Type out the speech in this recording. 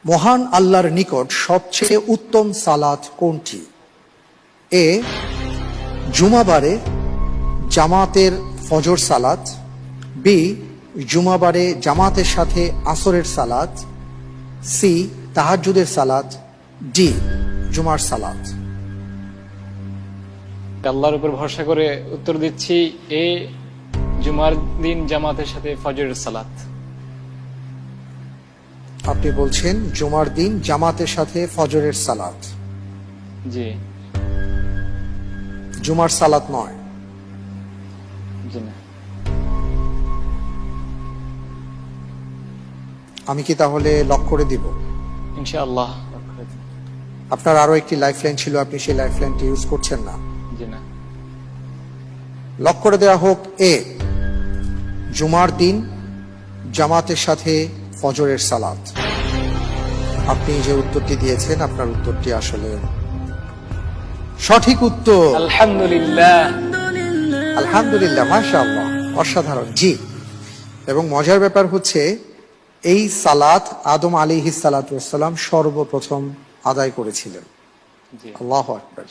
মহান আল্লাহর নিকট সবচেয়ে উত্তম সালাত কোনটি? এ জুমাবারে জামাতের ফজর সালাত, বি জুমাবারে জামাতের সাথে আসরের সালাত, সি তাহাজ্জুদের সালাত, ডি জুমার সালাত। আল্লাহর উপর ভরসা করে উত্তর দিচ্ছি এ জুমার দিন জামাতের সাথে ফজরের সালাত। আপনি বলছেন জুমার দিন জামাতের সাথে ফজরের সালাত। জি জুমার সালাত নয়। জি না। আমি কি তাহলে লক করে দিব? ইনশাআল্লাহ। আপনার আরো একটি লাইফলাইন ছিল, আপনি সেই লাইফলাইনটি ইউজ করছেন না। জি না। লক করে দেওয়া হোক এ জুমার দিন জামাতের সাথে ফজরের সালাত। আপনি যে উত্তরটি দিয়েছেন আপনার উত্তরটি আসলে সঠিক উত্তর। আলহামদুলিল্লাহ। আলহামদুলিল্লাহ, মাশাআল্লাহ, অসাধারণ। জি, এবং মজার ব্যাপার হচ্ছে এই সালাত আদম আলাইহিস সালাতু ওয়াস সালাম সর্বপ্রথম আদায় করেছিলেন। জি। আল্লাহু আকবার।